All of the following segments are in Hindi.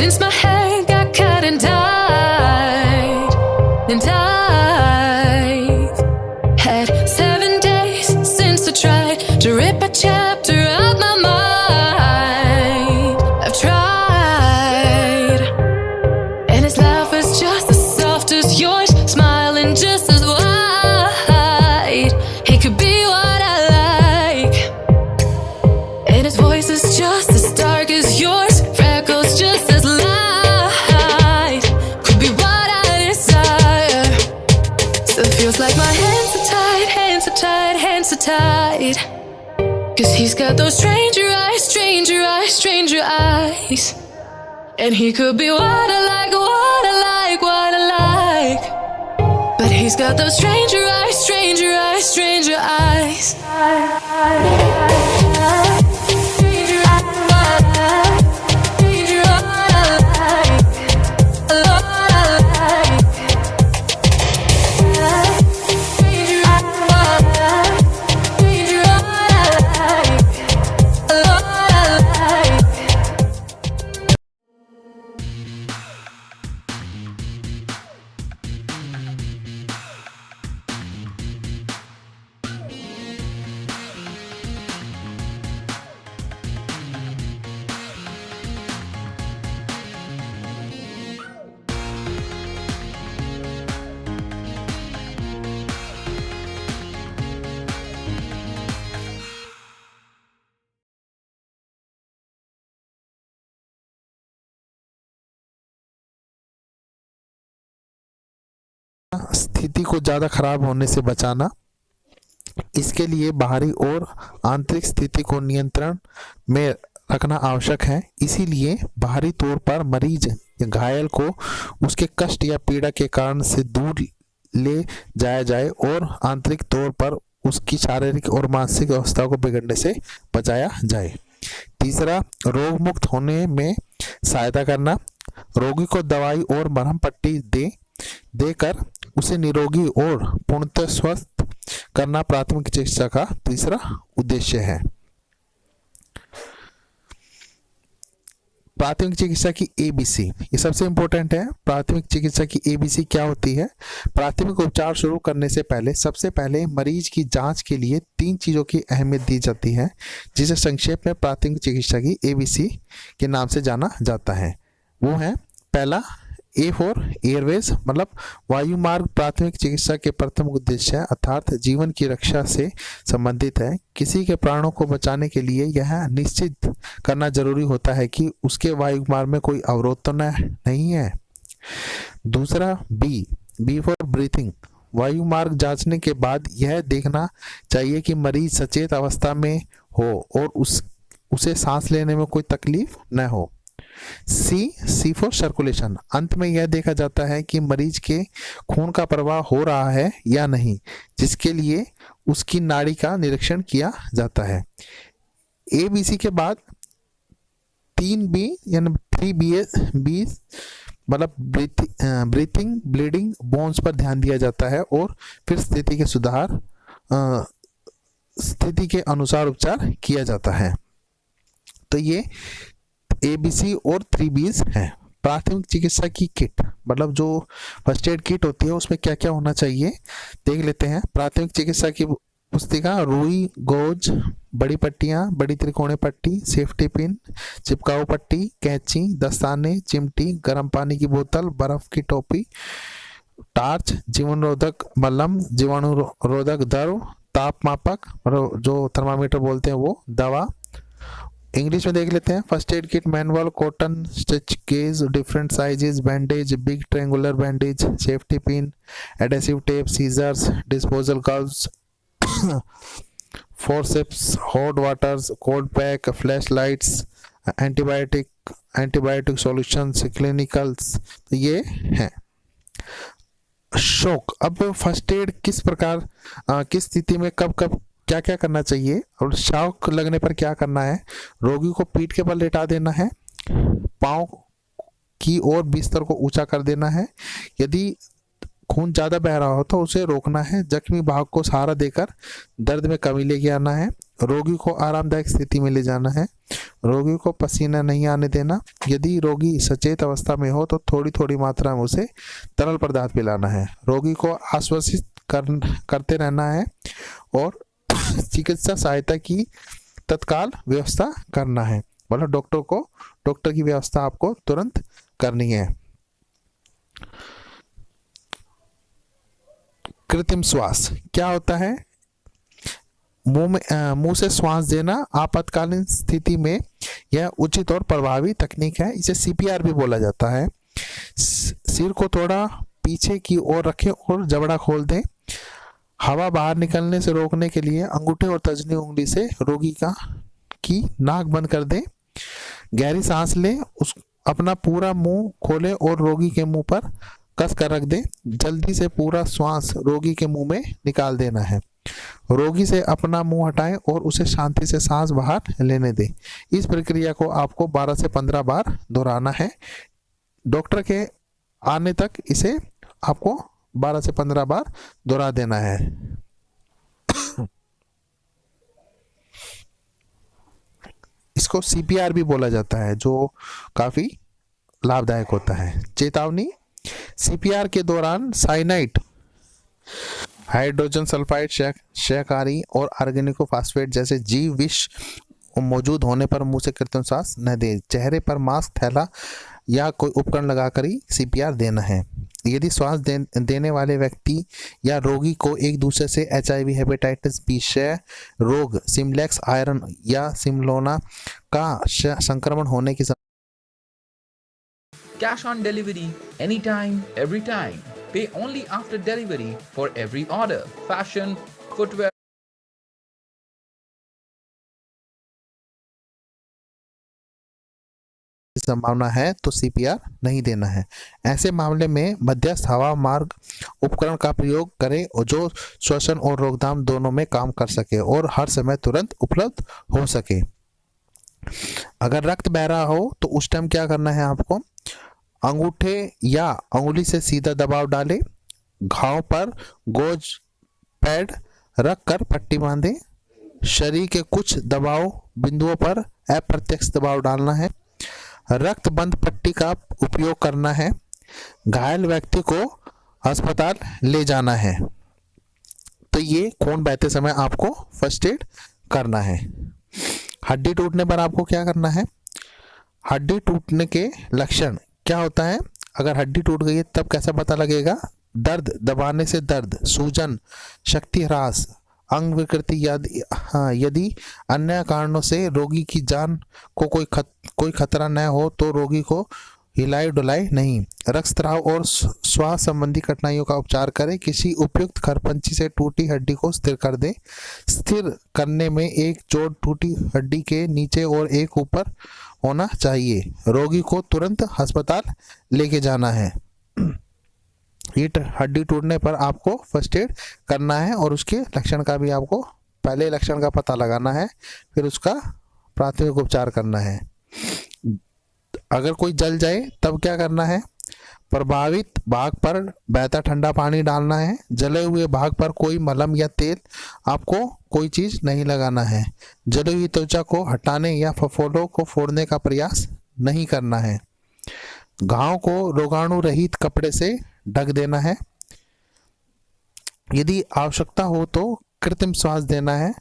since my hair got cut and dyed. And I've had 7 days since I tried to rip a chapter out my mind. I've tried, and his laugh was just as soft as yours, smiling just as wide. He could be what I like, and his voice is just as dark as yours, freckles just as light. Could be what I desire. Still feels like my hands are tied, hands are tied, hands are tied. 'Cause he's got those stranger eyes, stranger eyes, stranger eyes. And he could be what I like, what I like, what I like. But he's got those stranger eyes, stranger eyes, stranger eyes. स्थिति को ज़्यादा खराब होने से बचाना, इसके लिए बाहरी और आंतरिक स्थिति को नियंत्रण में रखना आवश्यक है। इसीलिए बाहरी तौर पर मरीज या घायल को उसके कष्ट या पीड़ा के कारण से दूर ले जाया जाए और आंतरिक तौर पर उसकी शारीरिक और मानसिक अवस्था को बिगड़ने से बचाया जाए। तीसरा, रोग मुक्त होने में सहायता करना। रोगी को दवाई और मरहम पट्टी देकर उसे निरोगी और पूर्णतः स्वस्थ करना प्राथमिक चिकित्सा का तीसरा उद्देश्य है। प्राथमिक चिकित्सा की एबीसी, ये सबसे इंपॉर्टेंट है। प्राथमिक चिकित्सा की एबीसी क्या होती है? प्राथमिक उपचार शुरू करने से पहले सबसे पहले मरीज की जांच के लिए 3 चीज़ों की अहमियत दी जाती है, जिसे संक्षेप में प्राथमिक चिकित्सा की एबीसी के नाम से जाना जाता है। वो है, पहला, ए फॉर एयरवेज, मतलब वायु मार्ग प्राथमिक चिकित्सा के प्रथम उद्देश्य है, अर्थात जीवन की रक्षा से संबंधित है। किसी के प्राणों को बचाने के लिए यह निश्चित करना जरूरी होता है कि उसके वायु मार्ग में कोई अवरोध तो नहीं है। दूसरा, बी फॉर ब्रीथिंग, वायु मार्ग जांचने के बाद यह देखना चाहिए कि मरीज सचेत अवस्था में हो और उसे सांस लेने में कोई तकलीफ न हो। सी फॉर सर्कुलेशन, अंत में यह देखा जाता है कि मरीज के खून का प्रवाह हो रहा है या नहीं, जिसके लिए उसकी नाड़ी का निरीक्षण किया जाता है। एबीसी के बाद 3B यानी 3B मतलब ब्रीथिंग, ब्लीडिंग, बोन्स पर ध्यान दिया जाता है और फिर स्थिति के अनुसार उपचार किया जाता है। तो ये एबीसी और 3Bs हैं। प्राथमिक चिकित्सा की किट, मतलब जो फर्स्ट एड किट होती है उसमें क्या क्या होना चाहिए देख लेते हैं। प्राथमिक चिकित्सा की पुस्तिका, रुई, गोज, बड़ी पट्टियाँ, बड़ी त्रिकोणीय पट्टी, सेफ्टी पिन, चिपकाऊ पट्टी, कैंची, दस्ताने, चिमटी, गर्म पानी की बोतल, बर्फ की टोपी, टार्च, जीवाणुरोधक मलहम, जीवाणुरोधक द्रव, ताप मापक जो थर्मामीटर बोलते हैं वो, दवा। इंग्लिश में देख लेते हैं। First aid kit manual, cotton, stitch gauze, different sizes, bandage, big triangular bandage, safety pin, adhesive tape, scissors, disposal gloves, forceps, hot waters, cold pack, flash lights, antibiotic solutions, clinicals, तो ये हैं। शॉक, अब फर्स्ट एड किस प्रकार किस स्थिति में कब क्या क्या करना चाहिए और शॉक लगने पर क्या करना है। रोगी को पीठ के बल लेटा देना है, पाँव की ओर बिस्तर को ऊंचा कर देना है। यदि खून ज़्यादा बह रहा हो तो उसे रोकना है। जख्मी भाग को सहारा देकर दर्द में कमी लेके आना है। रोगी को आरामदायक स्थिति में ले जाना है। रोगी को पसीना नहीं आने देना। यदि रोगी सचेत अवस्था में हो तो थोड़ी थोड़ी मात्रा में उसे तरल पदार्थ पिलाना है। रोगी को आश्वासित करते रहना है और चिकित्सा सहायता की तत्काल व्यवस्था करना है। मतलब डॉक्टर की व्यवस्था आपको तुरंत करनी है। कृत्रिम श्वास क्या होता है? मुंह से श्वास देना आपातकालीन स्थिति में यह उचित और प्रभावी तकनीक है। इसे सीपीआर भी बोला जाता है। सिर को थोड़ा पीछे की ओर रखें और जबड़ा खोल दें। हवा बाहर निकलने से रोकने के लिए अंगूठे और तर्जनी उंगली से रोगी की नाक बंद कर दें। गहरी सांस लें, अपना पूरा मुंह खोलें और रोगी के मुंह पर कस कर रख दें। जल्दी से पूरा श्वास रोगी के मुंह में निकाल देना है। रोगी से अपना मुंह हटाएं और उसे शांति से सांस बाहर लेने दें। इस प्रक्रिया को आपको 12 से 15 बार दोहराना है। डॉक्टर के आने तक इसे आपको 12 से 15 बार दोहरा देना है। इसको सीपीआर भी बोला जाता है, जो काफी लाभदायक होता है। चेतावनी, सीपीआर के दौरान साइनाइड, हाइड्रोजन सल्फाइड, क्षयकारी और ऑर्गेनिकोफॉस्फेट जैसे जीव विष मौजूद होने पर मुंह से कृत्रिम श्वास न दें। चेहरे पर मास्क, थैला या कोई उपकरण लगाकर ही सीपीआर देना है। यदि श्वास देने वाले व्यक्ति या रोगी को एक दूसरे से HIV, हेपेटाइटिस बी, क्षय रोग, सिम्प्लेक्स आयरन या सिमलोना का संक्रमण होने की Cash on delivery, anytime, every time. Pay only after delivery for every order. Fashion, footwear. संभावना है तो सीपीआर नहीं देना है। ऐसे मामले में मध्यस्थ हवा मार्ग उपकरण का प्रयोग करें और जो श्वसन और रोकथाम दोनों में काम कर सके और हर समय तुरंत उपलब्ध हो सके। अगर रक्त बह रहा हो तो उस टाइम क्या करना है आपको? अंगूठे या अंगुली से सीधा दबाव डालें। घाव पर गोज पैड रख कर पट्टी बांधें। शरीर के कुछ दबाव बिंदुओं पर अप्रत्यक्ष दबाव डालना है। रक्त बंद पट्टी का उपयोग करना है। घायल व्यक्ति को अस्पताल ले जाना है। तो ये खून बहते समय आपको फर्स्ट एड करना है। हड्डी टूटने पर आपको क्या करना है? हड्डी टूटने के लक्षण क्या होता है? अगर हड्डी टूट गई है तब कैसा पता लगेगा? दर्द, दबाने से दर्द, सूजन, शक्ति ह्रास, अंग विकृति, यदि अन्य कारणों से रोगी की जान को कोई खतरा न हो तो रोगी को हिलाई डुलाई नहीं। रक्तस्राव और श्वास संबंधी कठिनाइयों का उपचार करें। किसी उपयुक्त खरपंची से टूटी हड्डी को स्थिर कर दें। स्थिर करने में एक जोड़ टूटी हड्डी के नीचे और एक ऊपर होना चाहिए। रोगी को तुरंत अस्पताल लेके जाना है। ये हड्डी टूटने पर आपको फर्स्ट एड करना है और उसके लक्षण का भी आपको पहले लक्षण का पता लगाना है, फिर उसका प्राथमिक उपचार करना है। अगर कोई जल जाए तब क्या करना है? प्रभावित भाग पर बहता ठंडा पानी डालना है। जले हुए भाग पर कोई मलम या तेल आपको कोई चीज नहीं लगाना है। जली हुई त्वचा को हटाने या फफोलों को फोड़ने का प्रयास नहीं करना है। घाव को रोगाणु रहित कपड़े से ढक देना है। यदि आवश्यकता हो तो कृत्रिम श्वास देना है।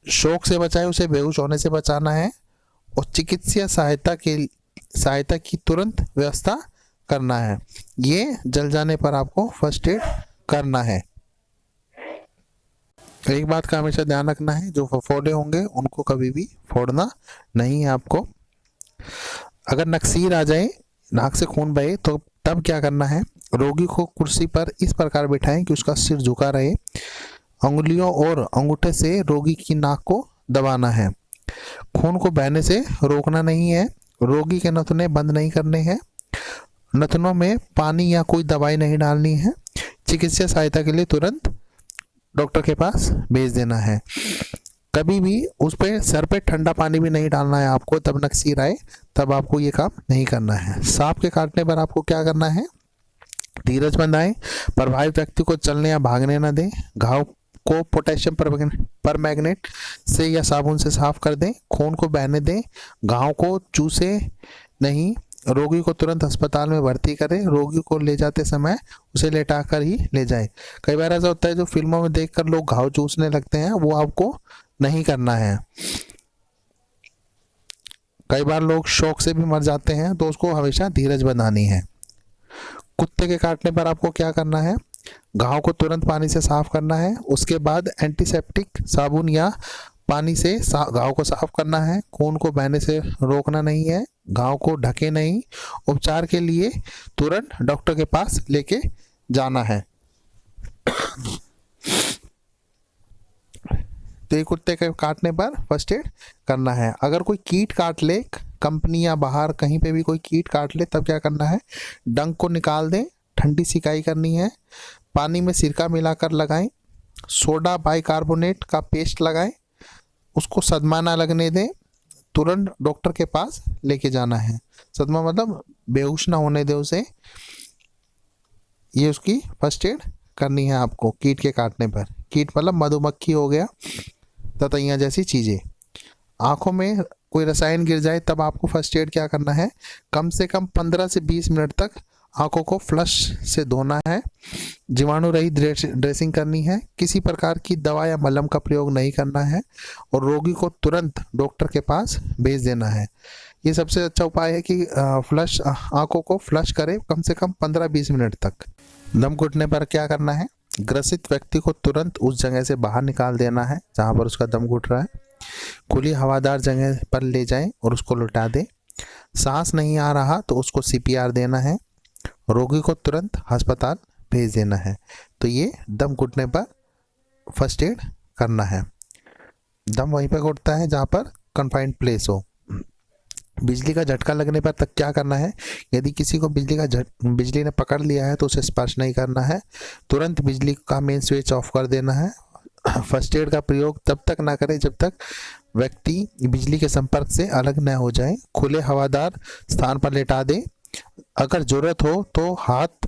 शोक से बचाए, उसे बेहोश होने से बचाना है और चिकित्सीय सहायता की तुरंत व्यवस्था करना है। ये जल जाने पर आपको फर्स्ट एड करना है। एक बात का हमेशा ध्यान रखना है, जो फफोले होंगे उनको कभी भी फोड़ना नहीं है आपको। अगर नक्सीर आ जाए, नाक से खून बहे, तो तब क्या करना है? रोगी को कुर्सी पर इस प्रकार बिठाएं कि उसका सिर झुका रहे। अंगुलियों और अंगूठे से रोगी की नाक को दबाना है। खून को बहने से रोकना नहीं है। रोगी के नथुने बंद नहीं करने हैं। नथुनों में पानी या कोई दवाई नहीं डालनी है। चिकित्सा सहायता के लिए तुरंत डॉक्टर के पास भेज देना है। कभी भी उस पे सर पे ठंडा पानी भी नहीं डालना है आपको। तब नक्सीर आए तब आपको ये काम नहीं करना है। सांप के काटने पर आपको क्या करना है? धीरज बंधाएं। प्रभावित व्यक्ति को चलने या भागने न दें। घाव को पोटेशियम परमैंगनेट से या साबुन से साफ कर दें। खून को बहने दें। घाव को चूसे नहीं। रोगी को तुरंत अस्पताल में भर्ती करें। रोगी को ले जाते समय उसे लेटाकर ही ले जाएं। कई बार ऐसा होता है जो फिल्मों में देखकर लोग घाव चूसने लगते हैं, वो आपको नहीं करना है। कई बार लोग शौक से भी मर जाते हैं, तो उसको हमेशा धीरज बनानी है। कुत्ते के काटने पर आपको क्या करना है? घाव को तुरंत पानी से साफ करना है। उसके बाद एंटीसेप्टिक साबुन या पानी से घाव को साफ करना है। खून को बहने से रोकना नहीं है। घाव को ढके नहीं। उपचार के लिए तुरंत डॉक्टर के पास लेके जाना है। तो ये कुत्ते के काटने पर फर्स्ट एड करना है। अगर कोई कीट काट ले, कंपनी या बाहर कहीं पे भी कोई कीट काट ले, तब क्या करना है? डंक को निकाल दें। ठंडी सिकाई करनी है। पानी में सिरका मिलाकर लगाएं। सोडा बाइकार्बोनेट का पेस्ट लगाएं। उसको सदमा ना लगने दें। तुरंत डॉक्टर के पास लेके जाना है। सदमा मतलब बेहोश ना होने दें उसे। ये उसकी फर्स्ट एड करनी है आपको कीट के काटने पर। कीट मतलब मधुमक्खी हो गया, ततैया जैसी चीज़ें। आँखों में कोई रसायन गिर जाए तब आपको फर्स्ट एड क्या करना है? कम से कम 15 से 20 मिनट तक आँखों को फ्लश से धोना है। जीवाणु रहित ड्रेसिंग करनी है। किसी प्रकार की दवा या मलहम का प्रयोग नहीं करना है और रोगी को तुरंत डॉक्टर के पास भेज देना है। ये सबसे अच्छा उपाय है कि आँखों को फ्लश करें कम से कम 15-20 मिनट तक। दम घुटने पर क्या करना है? ग्रसित व्यक्ति को तुरंत उस जगह से बाहर निकाल देना है जहाँ पर उसका दम घुट रहा है। खुली हवादार जगह पर ले जाएं और उसको लुटा दें। सांस नहीं आ रहा तो उसको CPR देना है। रोगी को तुरंत अस्पताल भेज देना है। तो ये दम घुटने पर फर्स्ट एड करना है। दम वहीं पर घुटता है जहाँ पर कन्फाइंड प्लेस हो। बिजली का झटका लगने पर तक क्या करना है? यदि किसी को बिजली ने पकड़ लिया है तो उसे स्पर्श नहीं करना है। तुरंत बिजली का मेन स्विच ऑफ कर देना है। फर्स्ट एड का प्रयोग तब तक ना करें जब तक व्यक्ति बिजली के संपर्क से अलग न हो जाए। खुले हवादार स्थान पर लेटा दें। अगर जरूरत हो तो हाथ